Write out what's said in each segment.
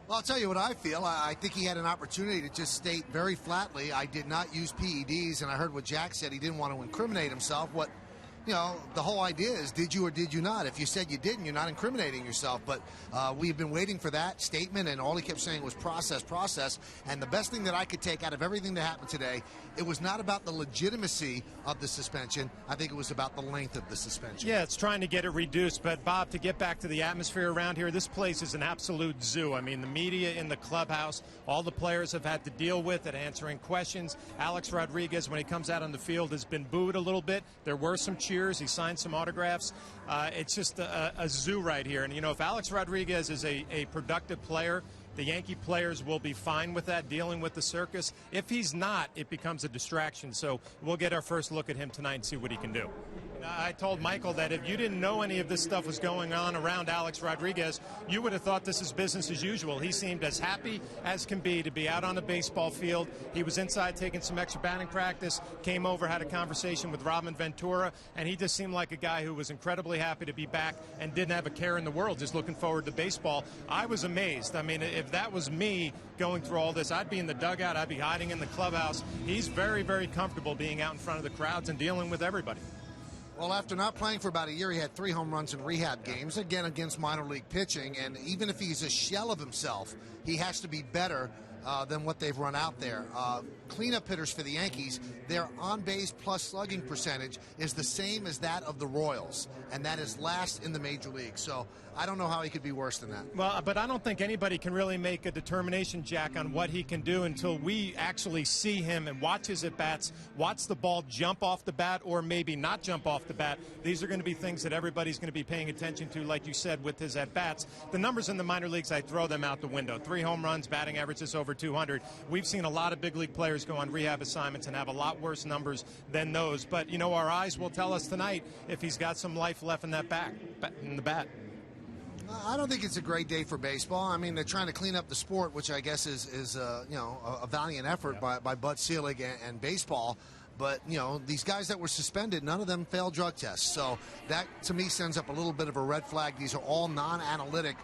Well, I'll tell you what I feel. I think he had an opportunity to just state very flatly, I did not use PEDs, and I heard what Jack said. He didn't want to incriminate himself. The whole idea is, did you or did you not? If you said you didn't, you're not incriminating yourself. But we've been waiting for that statement, and all he kept saying was process, process. And the best thing that I could take out of everything that happened today, it was not about the legitimacy of the suspension. I think it was about the length of the suspension. Yeah, it's trying to get it reduced. But, Bob, to get back to the atmosphere around here, this place is an absolute zoo. I mean, the media in the clubhouse, all the players have had to deal with it, answering questions. Alex Rodriguez, when he comes out on the field, has been booed a little bit. There were some cheers. He signed some autographs. It's just a zoo right here. And, if Alex Rodriguez is a productive player, the Yankee players will be fine with that, dealing with the circus. If he's not, it becomes a distraction. So we'll get our first look at him tonight and see what he can do. I told Michael that if you didn't know any of this stuff was going on around Alex Rodriguez, you would have thought this is business as usual. He seemed as happy as can be to be out on the baseball field. He was inside taking some extra batting practice, came over, had a conversation with Robin Ventura, and he just seemed like a guy who was incredibly happy to be back and didn't have a care in the world, just looking forward to baseball. I was amazed. I mean, if that was me going through all this, I'd be in the dugout, I'd be hiding in the clubhouse. He's very, very comfortable being out in front of the crowds and dealing with everybody. Well, after not playing for about a year, he had 3 home runs in rehab games, again against minor league pitching. And even if he's a shell of himself, he has to be better than what they've run out there. Cleanup hitters for the Yankees, their on-base plus slugging percentage is the same as that of the Royals, and that is last in the major league. So I don't know how he could be worse than that. Well, but I don't think anybody can really make a determination, Jack, on what he can do until we actually see him and watch his at-bats, watch the ball jump off the bat or maybe not jump off the bat. These are going to be things that everybody's going to be paying attention to, like you said, with his at-bats. The numbers in the minor leagues, I throw them out the window. 3 home runs, batting averages over 200. We've seen a lot of big league players go on rehab assignments and have a lot worse numbers than those. But, our eyes will tell us tonight if he's got some life left in that in the bat. I don't think it's a great day for baseball. I mean, they're trying to clean up the sport, which I guess is a valiant effort by Bud Selig and baseball. But, these guys that were suspended, none of them failed drug tests. So that, to me, sends up a little bit of a red flag. These are all non-analytic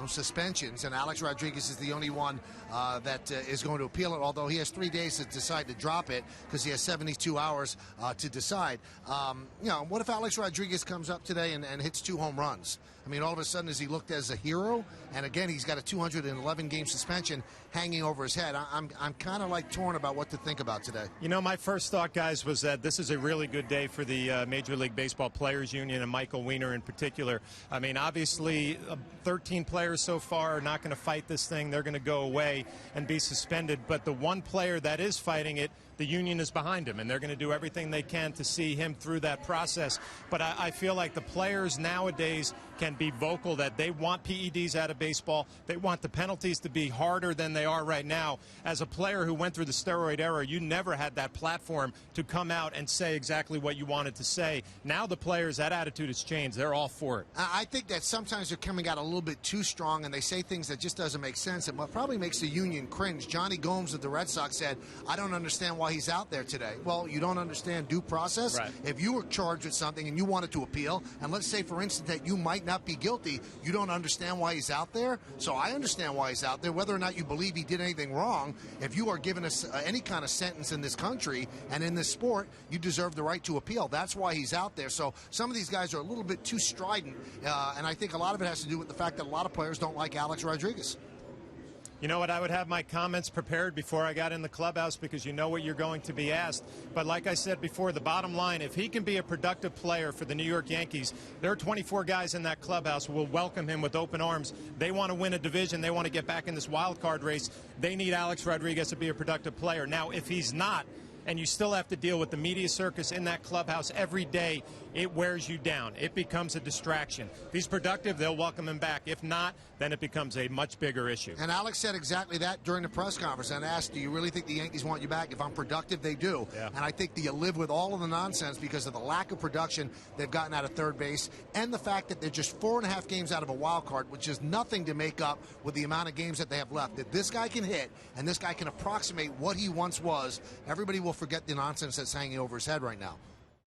suspensions, and Alex Rodriguez is the only one that is going to appeal it, although he has 3 days to decide to drop it because he has 72 hours to decide. What if Alex Rodriguez comes up today and hits 2 home runs? I mean, all of a sudden, is he looked as a hero? And again, he's got a 211-game suspension hanging over his head. I'm kind of torn about what to think about today. My first thought, guys, was that this is a really good day for the Major League Baseball Players Union and Michael Weiner in particular. I mean, obviously, 13 players so far are not going to fight this thing. They're going to go away and be suspended. But the one player that is fighting it, the union is behind him, and they're going to do everything they can to see him through that process. But I feel like the players nowadays can be vocal that they want PEDs out of baseball. They want the penalties to be harder than they are right now. As a player who went through the steroid era, you never had that platform to come out and say exactly what you wanted to say. Now the players, that attitude has changed. They're all for it. I think that sometimes they're coming out a little bit too strong, and they say things that just doesn't make sense. It probably makes the union cringe. Johnny Gomes of the Red Sox said, I don't understand why he's out there today. Well, you don't understand due process? Right. If you were charged with something and you wanted to appeal, and let's say, for instance, that you might not be guilty, you don't understand why he's out there? So I understand why he's out there. Whether or not you believe he did anything wrong, if you are given any kind of sentence in this country and in this sport, you deserve the right to appeal. That's why he's out there. So some of these guys are a little bit too strident, and I think a lot of it has to do with the fact that a lot of players don't like Alex Rodriguez. You know what? I would have my comments prepared before I got in the clubhouse because you know what you're going to be asked. But like I said before, the bottom line, if he can be a productive player for the New York Yankees, there are 24 guys in that clubhouse who will welcome him with open arms. They want to win a division. They want to get back in this wild card race. They need Alex Rodriguez to be a productive player. Now, if he's not, and you still have to deal with the media circus in that clubhouse every day, it wears you down. It becomes a distraction. If he's productive, they'll welcome him back. If not, then it becomes a much bigger issue. And Alex said exactly that during the press conference and asked, do you really think the Yankees want you back? If I'm productive, they do. Yeah. And I think that you live with all of the nonsense because of the lack of production they've gotten out of third base and the fact that they're just 4.5 games out of a wild card, which is nothing to make up with the amount of games that they have left. If this guy can hit and this guy can approximate what he once was, everybody will forget the nonsense that's hanging over his head right now.